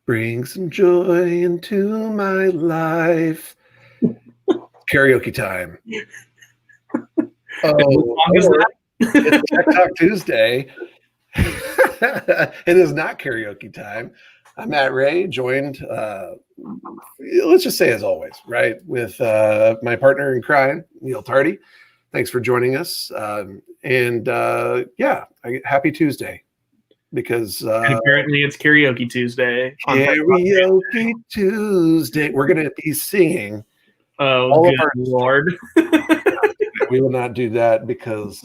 Bring some joy into my life. Karaoke time. Oh, it's Tech Talk Tuesday. It is not karaoke time. I'm Matt Ray, joined, let's just say as always, right, with my partner in crime, Neal Tardy. Thanks for joining us. Happy Tuesday. Because and apparently it's karaoke Tuesday. Karaoke Tuesday. We're going to be singing. Oh, good Lord. We will not do that because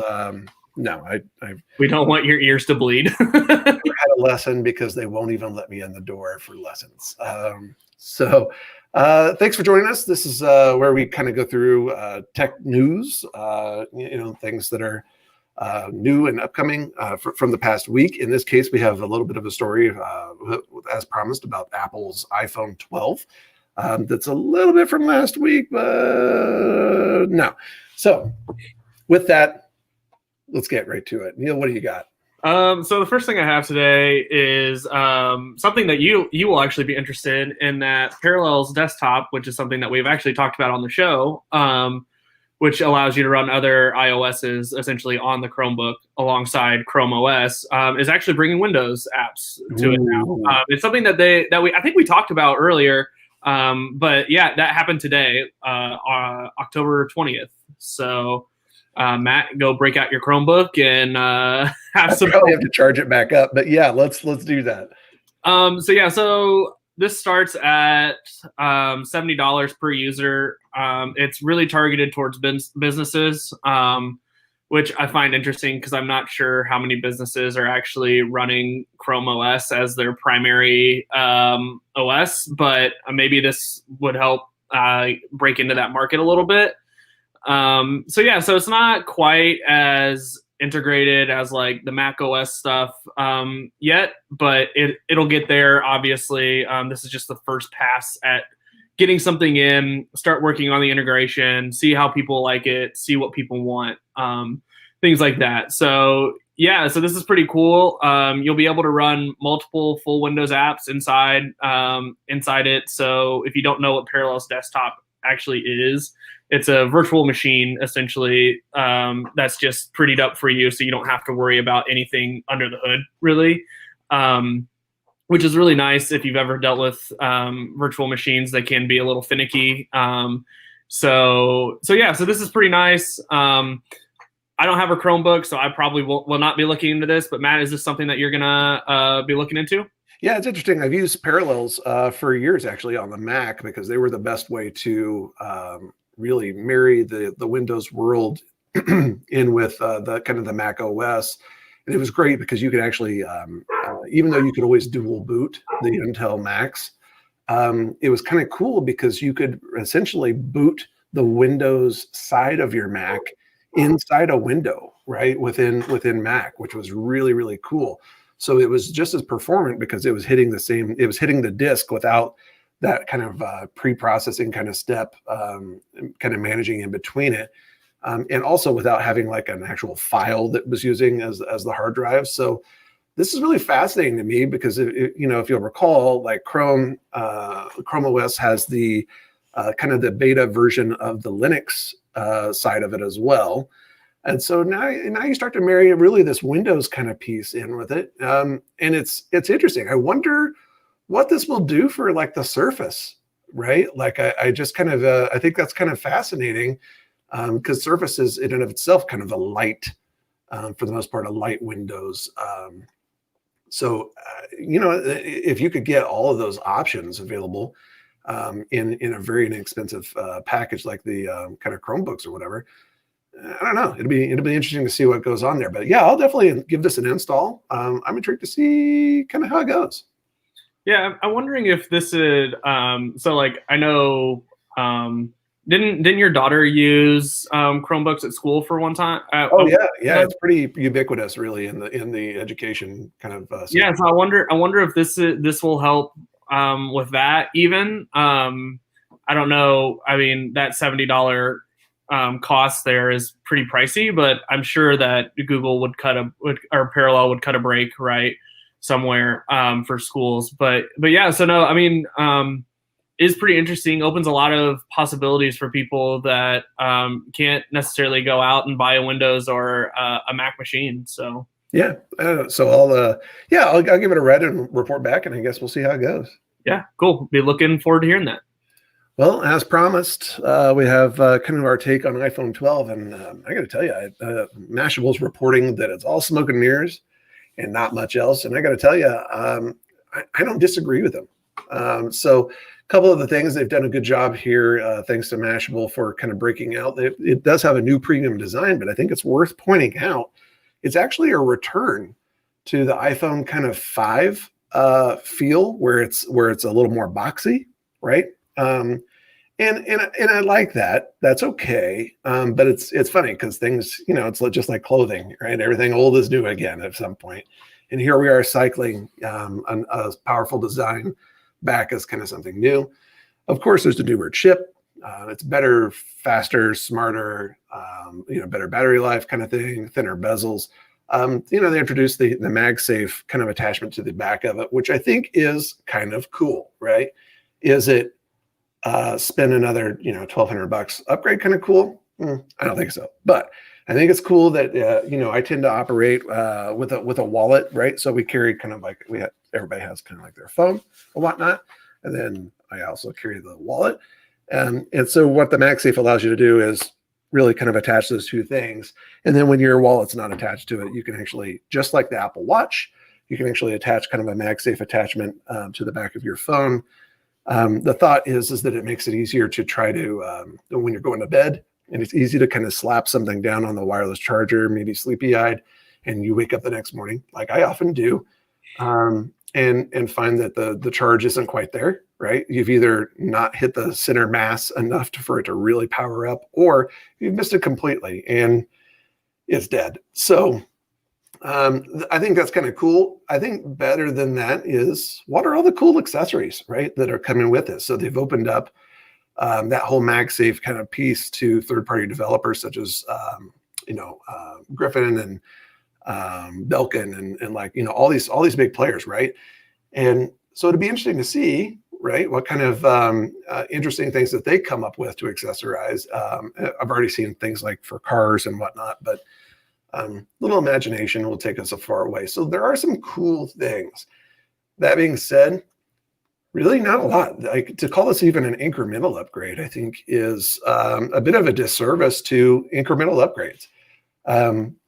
we don't want your ears to bleed. I had a lesson because they won't even let me in the door for lessons. Thanks for joining us. This is where we kind of go through tech news, things that are new and upcoming from the past week. In this case, we have a little bit of a story, as promised, about Apple's iPhone 12. That's a little bit from last week, but no. So with that, let's get right to it. Neal, what do you got? So the first thing I have today is something that you will actually be interested in, that Parallels Desktop, which is something that we've actually talked about on the show, which allows you to run other iOSs essentially on the Chromebook alongside Chrome OS, is actually bringing Windows apps to it now. It's something that I think we talked about earlier, but yeah, that happened today, October 20th. So Matt, go break out your Chromebook and have some. Probably have to charge it back up, but yeah, let's do that. So this starts at $70 per user. It's really targeted towards businesses, which I find interesting because I'm not sure how many businesses are actually running Chrome OS as their primary OS, but maybe this would help break into that market a little bit. So it's not quite as integrated as like the Mac OS stuff yet, but it'll get there. Obviously, this is just the first pass at getting something in, start working on the integration, see how people like it, see what people want, things like that. So this is pretty cool. You'll be able to run multiple full Windows apps inside it. So if you don't know what Parallels Desktop actually is, it's a virtual machine, essentially, that's just prettied up for you so you don't have to worry about anything under the hood, really, which is really nice if you've ever dealt with virtual machines. They can be a little finicky. So this is pretty nice. I don't have a Chromebook, so I probably will not be looking into this. But, Matt, is this something that you're going to be looking into? Yeah, it's interesting. I've used Parallels for years, actually, on the Mac because they were the best way to really marry the Windows world in with the kind of the Mac OS. And it was great because you could actually, even though you could always dual boot the Intel Macs, it was kind of cool because you could essentially boot the Windows side of your Mac inside a window, right, within Mac, which was really, really cool. So it was just as performant because it was hitting the disk without that kind of pre-processing kind of step, kind of managing in between it. And also without having like an actual file that was using as the hard drive. So this is really fascinating to me because if you'll recall, like Chrome OS has the kind of the beta version of the Linux side of it as well. And so now you start to marry really this Windows kind of piece in with it. And it's interesting. I wonder what this will do for like the Surface, right? Like I just kind of, I think that's kind of fascinating because Surface is in and of itself kind of a light, for the most part, a light Windows. If you could get all of those options available in a very inexpensive package like the kind of Chromebooks or whatever, I don't know. It'll be interesting to see what goes on there. But yeah, I'll definitely give this an install. I'm intrigued to see kind of how it goes. Yeah, I'm wondering if this is I know didn't your daughter use Chromebooks at school for one time? Yeah, it's pretty ubiquitous, really, in the education kind of. Yeah, so I wonder if this will help with that even. I don't know. I mean, that $70 cost there is pretty pricey, but I'm sure that Google would or Parallel would cut a break, right? somewhere for schools. But yeah, so no, I mean, is pretty interesting. Opens a lot of possibilities for people that can't necessarily go out and buy a Windows or a Mac machine. So yeah, so I'll give it a read and report back, and I guess we'll see how it goes. Yeah, cool. Be looking forward to hearing that. Well, as promised, we have kind of our take on iPhone 12, and I got to tell you, Mashable's reporting that it's all smoke and mirrors and not much else. And I got to tell you, I don't disagree with them. So a couple of the things, they've done a good job here, thanks to Mashable for kind of breaking out. It does have a new premium design, but I think it's worth pointing out, it's actually a return to the iPhone kind of 5 feel, where it's a little more boxy, right? And I like that. That's okay. But it's funny because things, it's just like clothing, right? Everything old is new again at some point. And here we are cycling a powerful design back as kind of something new. Of course, there's the newer chip. It's better, faster, smarter, better battery life kind of thing, thinner bezels. They introduced the MagSafe kind of attachment to the back of it, which I think is kind of cool, right? Is it spend another, $1,200 upgrade kind of cool? I don't think so, but I think it's cool that, I tend to operate with a wallet, right? So we carry kind of like everybody has kind of like their phone or whatnot. And then I also carry the wallet. And so what the MagSafe allows you to do is really kind of attach those two things. And then when your wallet's not attached to it, you can actually, just like the Apple Watch, you can actually attach kind of a MagSafe attachment to the back of your phone. The thought is that it makes it easier to try to, when you're going to bed, and it's easy to kind of slap something down on the wireless charger, maybe sleepy-eyed, and you wake up the next morning, like I often do, and find that the charge isn't quite there, right? You've either not hit the center mass enough for it to really power up, or you've missed it completely and it's dead. So I think that's kind of cool. I think better than that is, what are all the cool accessories, right, that are coming with it? So they've opened up that whole MagSafe kind of piece to third-party developers such as, Griffin and Belkin and like, all these big players, right? And so it'd be interesting to see, right, what kind of interesting things that they come up with to accessorize. I've already seen things like for cars and whatnot, but little imagination will take us so far away. So there are some cool things. That being said, really not a lot. Like, to call this even an incremental upgrade, I think is a bit of a disservice to incremental upgrades.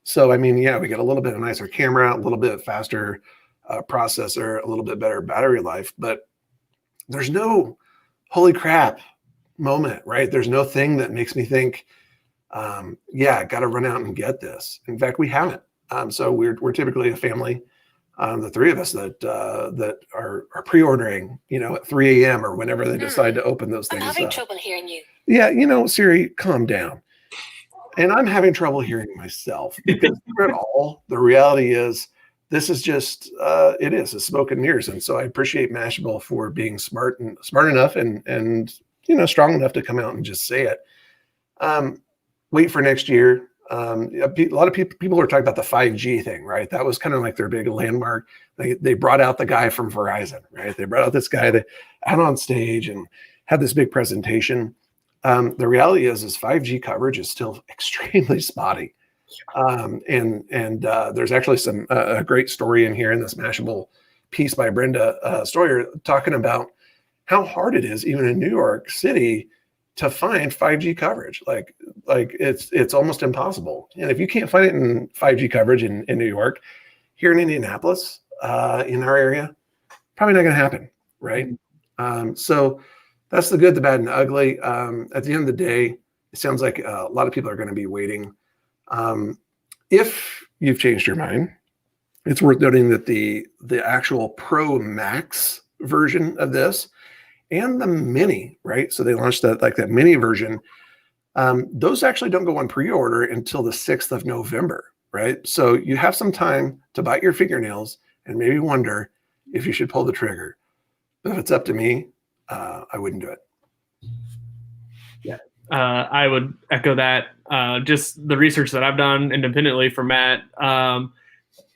So, I mean, yeah, we get a little bit of nicer camera, a little bit faster processor, a little bit better battery life, but there's no holy crap moment, right? There's no thing that makes me think, got to run out and get this. In fact, we haven't. So we're typically a family, the three of us that are pre-ordering, at 3 a.m. or whenever they decide to open those things. I'm having trouble hearing you. Yeah, Siri, calm down. And I'm having trouble hearing myself, because through it all, the reality is this is just it's smoke and mirrors. And so I appreciate Mashable for being smart enough and strong enough to come out and just say it. Wait for next year. A lot of people are talking about the 5G thing, right? That was kind of like their big landmark. They brought out the guy from Verizon, right? They brought out this guy that out on stage and had this big presentation. The reality is 5G coverage is still extremely spotty. And there's actually a great story in here in this Mashable piece by Brenda Stoyer talking about how hard it is, even in New York City, to find 5G coverage. Like it's almost impossible. And if you can't find it in 5G coverage in New York, here in Indianapolis, in our area, probably not going to happen, right? So that's the good, the bad, and the ugly. At the end of the day, it sounds like a lot of people are going to be waiting. If you've changed your mind, it's worth noting that the actual Pro Max version of this and the Mini, right? So they launched that Mini version. Those actually don't go on pre-order until the 6th of November, right? So you have some time to bite your fingernails and maybe wonder if you should pull the trigger. But if it's up to me, I wouldn't do it. Yeah, I would echo that. Just the research that I've done independently for Matt,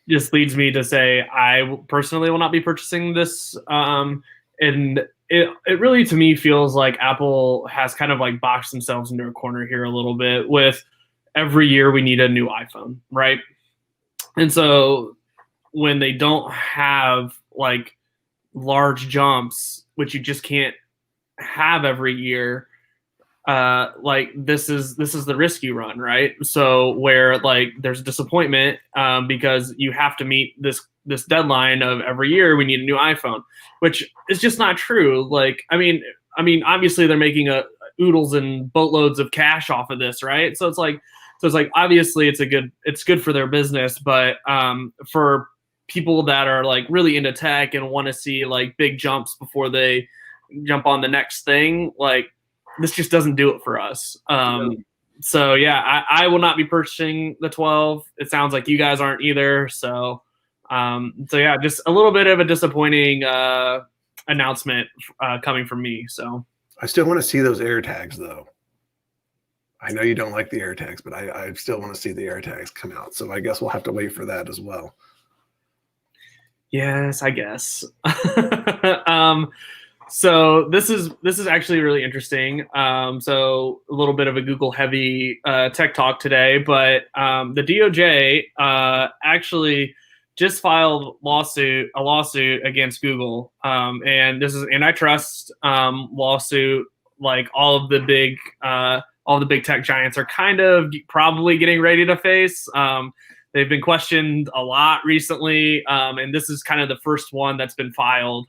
just leads me to say I personally will not be purchasing this. And it really to me feels like Apple has kind of like boxed themselves into a corner here a little bit with every year we need a new iPhone, right? And so when they don't have like large jumps, which you just can't have every year, like this is the risk you run, right? So where like there's disappointment because you have to meet this deadline of every year we need a new iPhone, which is just not true. Like obviously they're making a oodles and boatloads of cash off of this, right? So it's like obviously it's good for their business, but for people that are like really into tech and want to see like big jumps before they jump on the next thing, like this just doesn't do it for us. So yeah, I will not be purchasing the 12. It sounds like you guys aren't either. So yeah, just a little bit of a disappointing announcement coming from me. So I still want to see those AirTags though. I know you don't like the AirTags, but I still want to see the AirTags come out. So I guess we'll have to wait for that as well. Yes, I guess. So this is actually really interesting. So a little bit of a Google heavy tech talk today, but the DOJ actually just filed a lawsuit against Google, and this is antitrust lawsuit. Like all of the big tech giants are kind of probably getting ready to face. They've been questioned a lot recently, and this is kind of the first one that's been filed.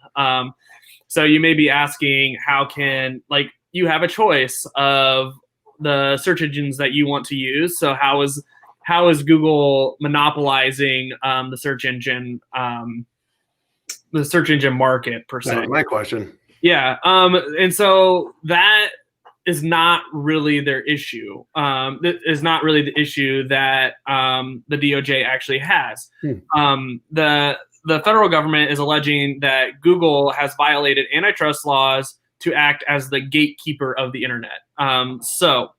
So you may be asking, how can, like, you have a choice of the search engines that you want to use. So how is Google monopolizing the search engine market per se? That was my question. Yeah, and so that is not really their issue. That is not really the issue that the DOJ actually has. The federal government is alleging that Google has violated antitrust laws to act as the gatekeeper of the internet. So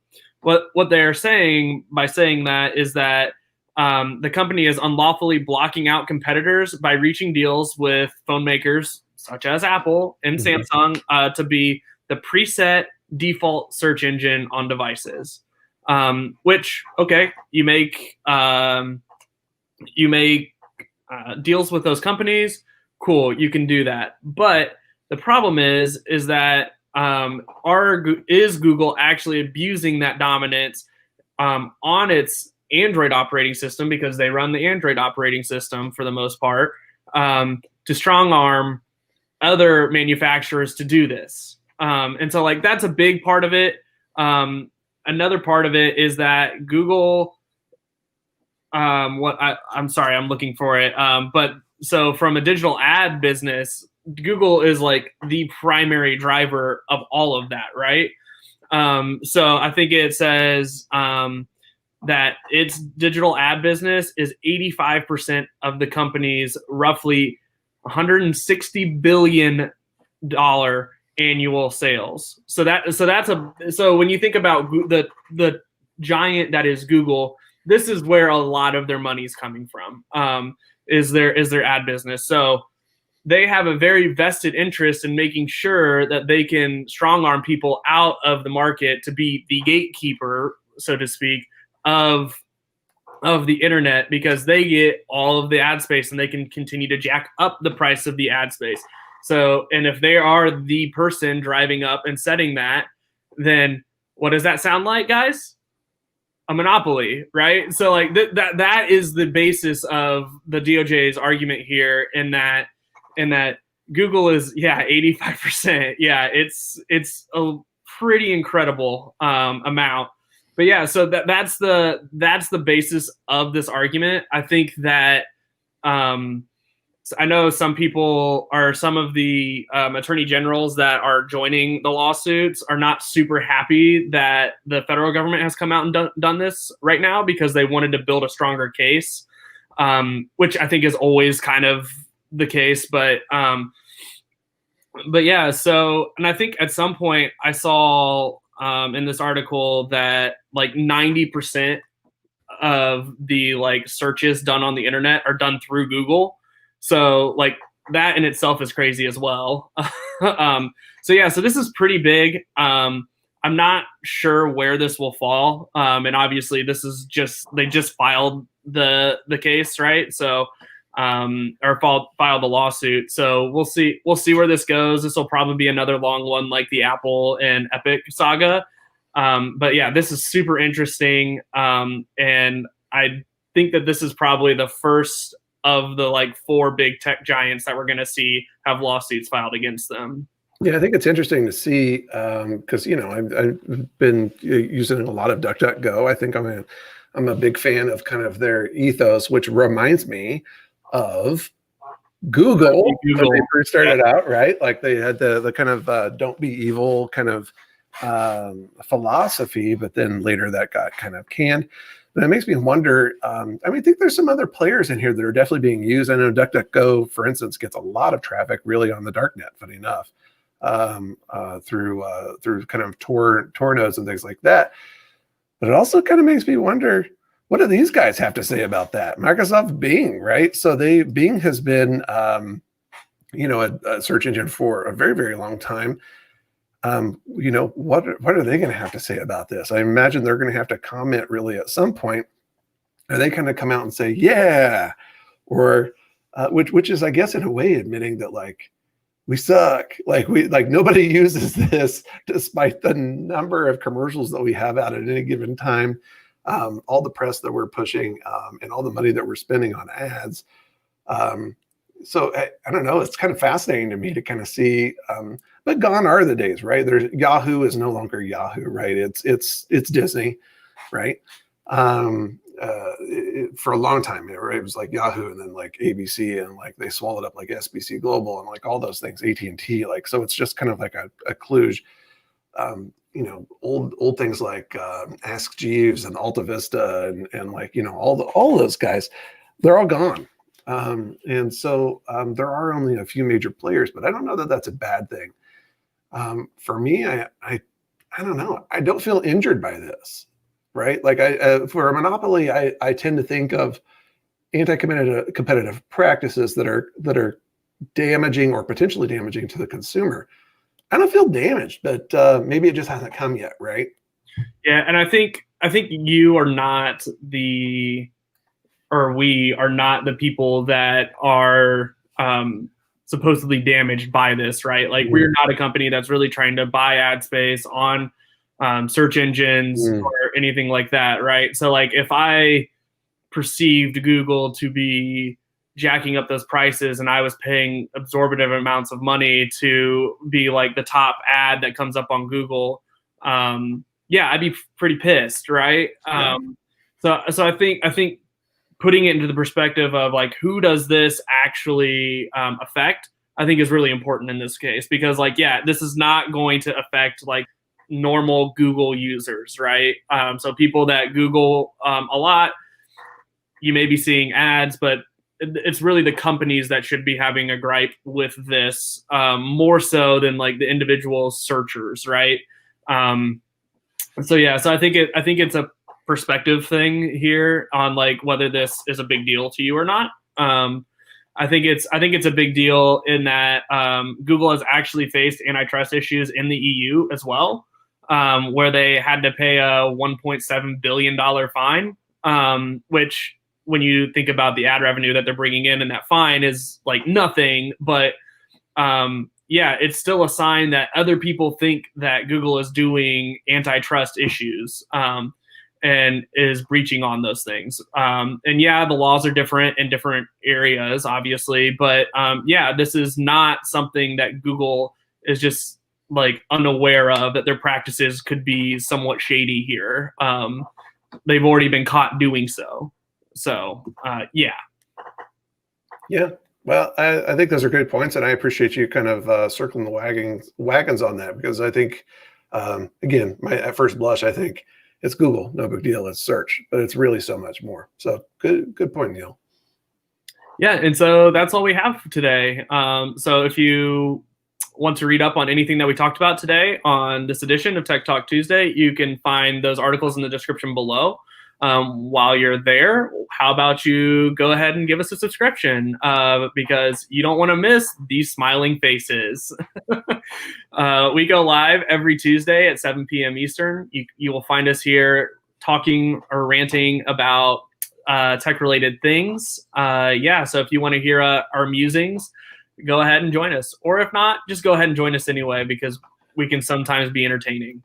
what they're saying by saying that is that the company is unlawfully blocking out competitors by reaching deals with phone makers such as Apple and Samsung to be the preset default search engine on devices. Which, okay, you make deals with those companies, cool, you can do that. But the problem is that is Google actually abusing that dominance on its Android operating system, because they run the Android operating system for the most part, to strong arm other manufacturers to do this. And so like that's a big part of it. Another part of it is that Google, I'm sorry, I'm looking for it. But so from a digital ad business, Google is like the primary driver of all of that, right? So I think it says that its digital ad business is 85% of the company's roughly $160 billion annual sales. So when you think about the giant that is Google, this is where a lot of their money is coming from, is their ad business. So they have a very vested interest in making sure that they can strong arm people out of the market to be the gatekeeper, so to speak, of the internet, because they get all of the ad space and they can continue to jack up the price of the ad space. So, and if they are the person driving up and setting that, then what does that sound like, guys? A monopoly, right? So like that is the basis of the DOJ's argument here, in that Google is 85%. Yeah, it's a pretty incredible amount. But yeah, so that's the basis of this argument. I think that I know some of the attorney generals that are joining the lawsuits are not super happy that the federal government has come out and done this right now, because they wanted to build a stronger case, which I think is always kind of the case. But yeah, so, and I think at some point I saw in this article that like 90% of the like searches done on the internet are done through Google. So like that in itself is crazy as well. So this is pretty big. I'm not sure where this will fall. And obviously this is they just filed the case, right? So, filed the lawsuit. So we'll see where this goes. This will probably be another long one like the Apple and Epic saga. But yeah, this is super interesting. And I think that this is probably the first of the like 4 big tech giants that we're going to see have lawsuits filed against them. Yeah, I think it's interesting to see because I've been using a lot of DuckDuckGo. I think I'm a big fan of kind of their ethos, which reminds me of Google when they first started out, right? Like they had the kind of don't be evil kind of philosophy, but then later that got kind of canned. But it makes me wonder. I think there's some other players in here that are definitely being used. I know DuckDuckGo, for instance, gets a lot of traffic really on the darknet, funny enough, through kind of Tor nodes and things like that. But it also kind of makes me wonder, what do these guys have to say about that? Microsoft Bing, right? So Bing has been, a search engine for a very, very long time. What are they going to have to say about this? I imagine they're going to have to comment really at some point. Are they going to come out and say, yeah, or which is, I guess, in a way admitting that like we suck, like nobody uses this despite the number of commercials that we have out at any given time, all the press that we're pushing, and all the money that we're spending on ads. So I don't know. It's kind of fascinating to me to kind of see. But gone are the days, right? Yahoo is no longer Yahoo, right? It's Disney, right? For a long time, right? It was like Yahoo and then like ABC, and like they swallowed up like SBC Global and like all those things, AT&T, like, so it's just kind of like a kludge. Old things like Ask Jeeves and Alta Vista and like all those guys, they're all gone. And so there are only a few major players, but I don't know that that's a bad thing. For me, I don't know. I don't feel injured by this, right? Like for a monopoly, I tend to think of anti-competitive practices that are damaging or potentially damaging to the consumer. I don't feel damaged, but maybe it just hasn't come yet, right? Yeah, and I think you are not we are not the people that are supposedly damaged by this, right? Like we're not a company that's really trying to buy ad space on search engines or anything like that, right? So like if I perceived Google to be jacking up those prices and I was paying absorptive amounts of money to be like the top ad that comes up on Google, I'd be pretty pissed, right? Yeah. So I think putting it into the perspective of like, who does this actually affect, I think is really important in this case, because like, this is not going to affect like normal Google users, right? So people that Google a lot, you may be seeing ads, but it's really the companies that should be having a gripe with this more so than like the individual searchers, right? So I think it's a perspective thing here on like whether this is a big deal to you or not. I think it's a big deal in that Google has actually faced antitrust issues in the EU as well, where they had to pay a $1.7 billion fine, which when you think about the ad revenue that they're bringing in and that fine is like nothing, but it's still a sign that other people think that Google is doing antitrust issues and is breaching on those things. The laws are different in different areas, obviously, but this is not something that Google is just like unaware of, that their practices could be somewhat shady here. They've already been caught doing so. So, Yeah. Well, I think those are good points, and I appreciate you kind of circling the wagons on that, because I think, again, at first blush, I think it's Google, no big deal, it's search, but it's really so much more. So good point, Neal. Yeah, and so that's all we have for today. So if you want to read up on anything that we talked about today on this edition of Tech Talk Tuesday, you can find those articles in the description below. While you're there, how about you go ahead and give us a subscription, because you don't want to miss these smiling faces. We go live every Tuesday at 7 p.m. Eastern. You will find us here talking or ranting about tech-related things. So if you want to hear our musings, go ahead and join us. Or if not, just go ahead and join us anyway, because we can sometimes be entertaining.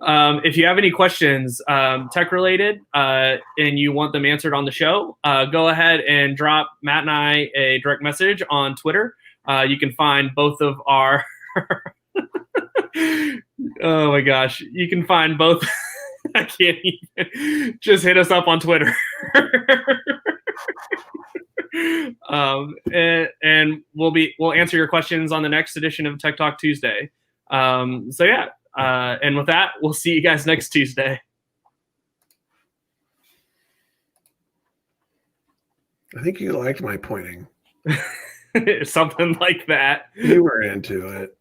If you have any questions tech-related and you want them answered on the show, go ahead and drop Matt and I a direct message on Twitter. You can find both of our... Oh my gosh. You can find both... I can't even. Just hit us up on Twitter. And we'll answer your questions on the next edition of Tech Talk Tuesday. And with that, we'll see you guys next Tuesday. I think you liked my pointing. Something like that. You were into it.